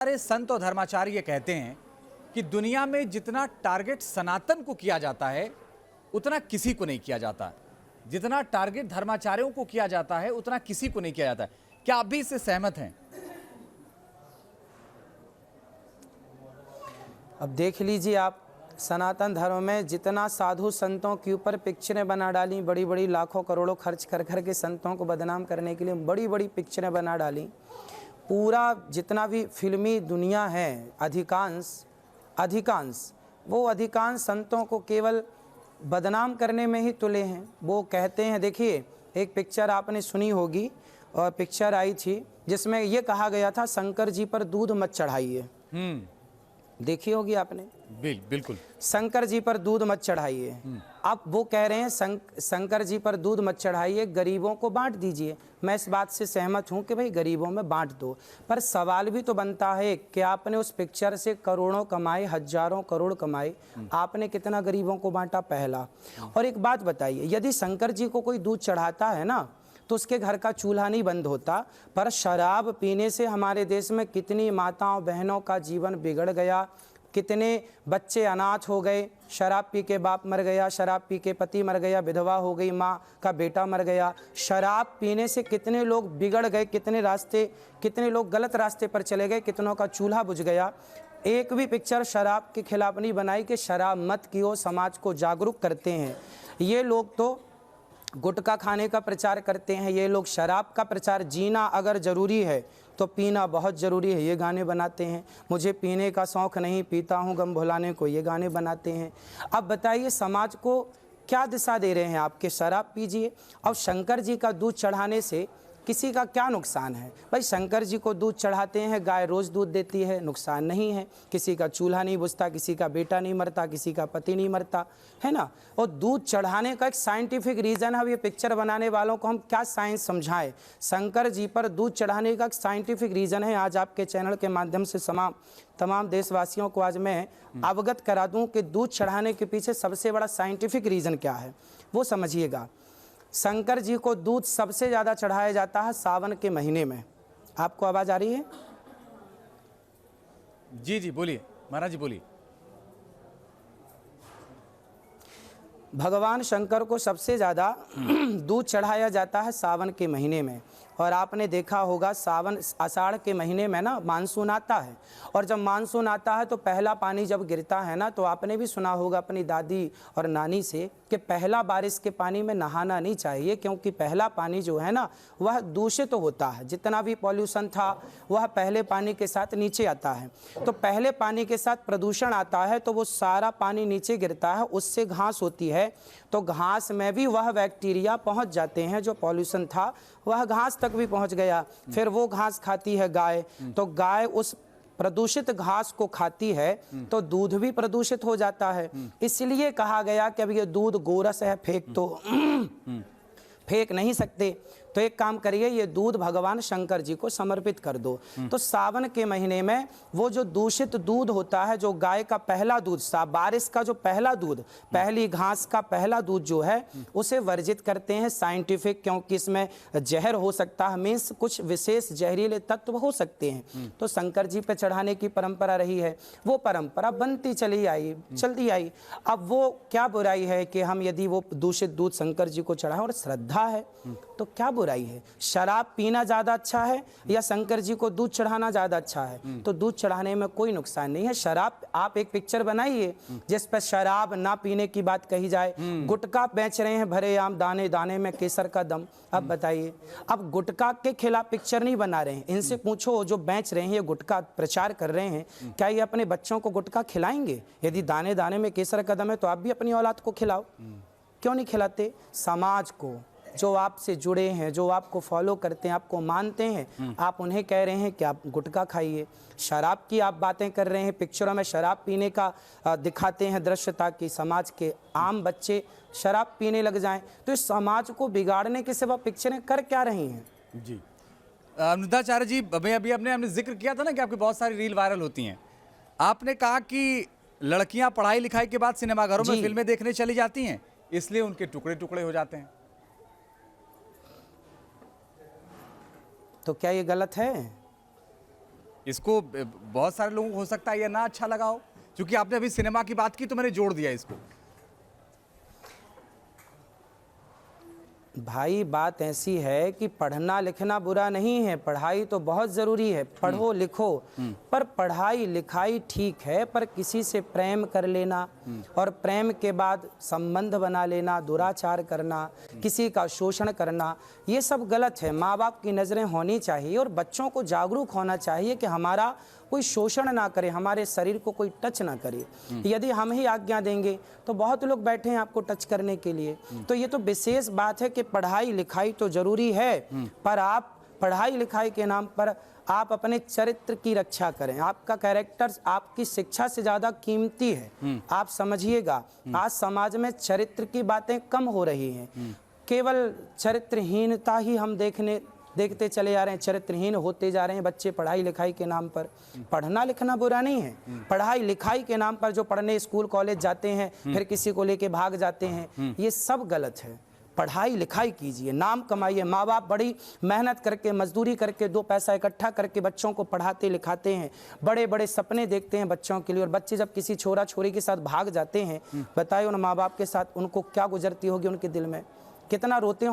सारे संत और धर्माचार्य कहते हैं कि दुनिया में जितना टारगेट सनातन को किया जाता है उतना किसी को नहीं किया जाता। जितना टारगेट धर्माचार्यों को किया जाता है उतना किसी को नहीं किया जाता है। क्या आप भी इससे सहमत हैं? अब देख लीजिए आप, सनातन धर्म में जितना साधु संतों के ऊपर पिक्चरें बना डाली, बड़ी बड़ी लाखों करोड़ों खर्च कर कर के संतों को बदनाम करने के लिए बड़ी बड़ी पिक्चरें बना डाली। पूरा जितना भी फिल्मी दुनिया है, अधिकांश संतों को केवल बदनाम करने में ही तुले हैं। वो कहते हैं, देखिए एक पिक्चर आपने सुनी होगी और पिक्चर आई थी जिसमें ये कहा गया था शंकर जी पर दूध मत चढ़ाइए। देखी होगी आपने? बिल्कुल। शंकर जी पर दूध मत चढ़ाइए। अब वो कह रहे हैं शंकर जी पर दूध मत चढ़ाइए, गरीबों को बांट दीजिए। मैं इस बात से सहमत हूं कि भाई गरीबों में बांट दो, पर सवाल भी तो बनता है कि आपने उस पिक्चर से करोड़ों कमाए, हजारों करोड़ कमाए, आपने कितना गरीबों को बांटा? पहला। और एक बात बताइए, यदि शंकर जी को कोई दूध चढ़ाता है ना तो उसके घर का चूल्हा नहीं बंद होता, पर शराब पीने से हमारे देश में कितनी माताओं बहनों का जीवन बिगड़ गया, कितने बच्चे अनाथ हो गए। शराब पी के बाप मर गया, शराब पी के पति मर गया, विधवा हो गई, माँ का बेटा मर गया। शराब पीने से कितने लोग बिगड़ गए, कितने लोग गलत रास्ते पर चले गए, कितनों का चूल्हा बुझ गया। एक भी पिक्चर शराब के खिलाफ नहीं बनाई कि शराब मत पियो, समाज को जागरूक करते हैं। ये लोग तो गुटखा खाने का प्रचार करते हैं, ये लोग शराब का प्रचार, जीना अगर ज़रूरी है तो पीना बहुत ज़रूरी है, ये गाने बनाते हैं। मुझे पीने का शौक़ नहीं, पीता हूँ गम भुलाने को, ये गाने बनाते हैं। अब बताइए समाज को क्या दिशा दे रहे हैं आपके? शराब पीजिए। और शंकर जी का दूध चढ़ाने से किसी का क्या नुकसान है? भाई शंकर जी को दूध चढ़ाते हैं, गाय रोज़ दूध देती है, नुकसान नहीं है। किसी का चूल्हा नहीं बुझता, किसी का बेटा नहीं मरता, किसी का पति नहीं मरता, है ना। और दूध चढ़ाने का एक साइंटिफिक रीज़न है। अब ये पिक्चर बनाने वालों को हम क्या साइंस समझाएं? शंकर जी पर दूध चढ़ाने का एक साइंटिफिक रीज़न है। आज आपके चैनल के माध्यम से तमाम देशवासियों को आज मैं अवगत करा दूँ कि दूध चढ़ाने के पीछे सबसे बड़ा साइंटिफिक रीज़न क्या है, वो समझिएगा। शंकर जी को दूध सबसे ज़्यादा चढ़ाया जाता है सावन के महीने में। आपको आवाज़ आ रही है? जी बोलिए महाराज जी, बोलिए। भगवान शंकर को सबसे ज़्यादा दूध चढ़ाया जाता है सावन के महीने में। और आपने देखा होगा सावन आषाढ़ के महीने में ना मानसून आता है, और जब मानसून आता है तो पहला पानी जब गिरता है ना, तो आपने भी सुना होगा अपनी दादी और नानी से कि पहला बारिश के पानी में नहाना नहीं चाहिए, क्योंकि पहला पानी जो है ना वह दूषित होता है। जितना भी पॉल्यूशन था वह पहले पानी के साथ नीचे आता है। तो पहले पानी के साथ प्रदूषण आता है तो वो सारा पानी नीचे गिरता है, उससे घास होती है, तो घास में भी वह बैक्टीरिया पहुंच जाते हैं। जो पॉल्यूशन था वह घास तक भी पहुंच गया। फिर वो घास खाती है गाय, तो गाय उस प्रदूषित घास को खाती है तो दूध भी प्रदूषित हो जाता है। इसलिए कहा गया कि अब ये दूध गोरस है, फेंक नहीं सकते, तो एक काम करिए, ये दूध भगवान शंकर जी को समर्पित कर दो। तो सावन के महीने में वो जो दूषित दूध होता है, जो गाय का पहला दूध, बारिश का जो पहला दूध, पहली घास का पहला दूध जो है, उसे वर्जित करते हैं साइंटिफिक, क्योंकि इसमें जहर हो सकता है, मीन्स कुछ विशेष जहरीले तत्व हो सकते हैं। तो शंकर जी पे चढ़ाने की परंपरा रही है, वो परंपरा बनती चली आई, चलती आई। अब वो क्या बुराई है कि हम यदि वो दूषित दूध शंकर जी को चढ़ाएं, और श्रद्धा है तो क्या बुराई है? शराब पीना ज़्यादा अच्छा है या शंकर जी को दूध चढ़ाना ज़्यादा अच्छा है? तो दूध चढ़ाने में कोई नुकसान नहीं है। शराब, आप एक पिक्चर बनाइए जिस पर शराब ना पीने की बात कही जाए। गुटखा बेच रहे हैं भरे आम, दाने दाने में केसर का दम। अब बताइए, अब गुटखा के खिलाफ पिक्चर नहीं बना रहे हैं, इनसे पूछो जो बेच रहे हैं, ये गुटखा प्रचार कर रहे हैं, क्या ये अपने बच्चों को गुटखा खिलाएंगे? यदि दाने दाने में केसर का दम है तो आप भी अपनी औलाद को खिलाओ, क्यों नहीं खिलाते? समाज को, जो आपसे जुड़े हैं, जो आपको फॉलो करते हैं, आपको मानते हैं, आप उन्हें कह रहे हैं कि आप गुटखा खाइए। शराब की आप बातें कर रहे हैं, पिक्चरों में शराब पीने का दिखाते हैं दृश्य, ताकि समाज के आम बच्चे शराब पीने लग जाएं। तो इस समाज को बिगाड़ने के सिवा पिक्चरें कर क्या रही हैं? जी अनुदाचार्य जी, अभी हमने जिक्र किया था ना कि आपकी बहुत सारी रील वायरल होती हैं। आपने कहा कि लड़कियां पढ़ाई लिखाई के बाद सिनेमाघरों में फिल्में देखने चली जाती हैं, इसलिए उनके टुकड़े टुकड़े हो जाते हैं। तो क्या ये गलत है? इसको बहुत सारे लोगों को हो सकता है ये ना अच्छा लगा हो, क्योंकि आपने अभी सिनेमा की बात की तो मैंने जोड़ दिया इसको। भाई बात ऐसी है कि पढ़ना लिखना बुरा नहीं है, पढ़ाई तो बहुत ज़रूरी है, पढ़ो लिखो, पर पढ़ाई लिखाई ठीक है, पर किसी से प्रेम कर लेना और प्रेम के बाद संबंध बना लेना, दुराचार करना, किसी का शोषण करना, ये सब गलत है। माँ बाप की नज़रें होनी चाहिए और बच्चों को जागरूक होना चाहिए कि हमारा कोई शोषण ना करे, हमारे शरीर को कोई टच ना करे। यदि हम ही आज्ञा देंगे तो बहुत लोग बैठे हैं आपको टच करने के लिए। तो ये तो विशेष बात है कि पढ़ाई लिखाई तो जरूरी है, पर आप पढ़ाई लिखाई के नाम पर आप अपने चरित्र की रक्षा करें। आपका कैरेक्टर आपकी शिक्षा से ज़्यादा कीमती है। आप समझिएगा, आज समाज में चरित्र की बातें कम हो रही हैं, केवल चरित्रहीनता ही हम देखते चले जा रहे हैं, चरित्रहीन होते जा रहे हैं बच्चे पढ़ाई लिखाई के नाम पर। पढ़ना लिखना बुरा नहीं है, पढ़ाई लिखाई के नाम पर जो पढ़ने स्कूल कॉलेज जाते हैं फिर किसी को लेके भाग जाते हैं, ये सब गलत है। पढ़ाई लिखाई कीजिए, नाम कमाइए। माँ बाप बड़ी मेहनत करके मजदूरी करके 2 पैसा इकट्ठा करके बच्चों को पढ़ाते लिखाते हैं, बड़े बड़े सपने देखते हैं बच्चों के लिए, और बच्चे जब किसी छोरा छोरी के साथ भाग जाते हैं, बताइए उन माँ बाप के साथ उनको क्या गुजरती होगी, उनके दिल में कितना रोते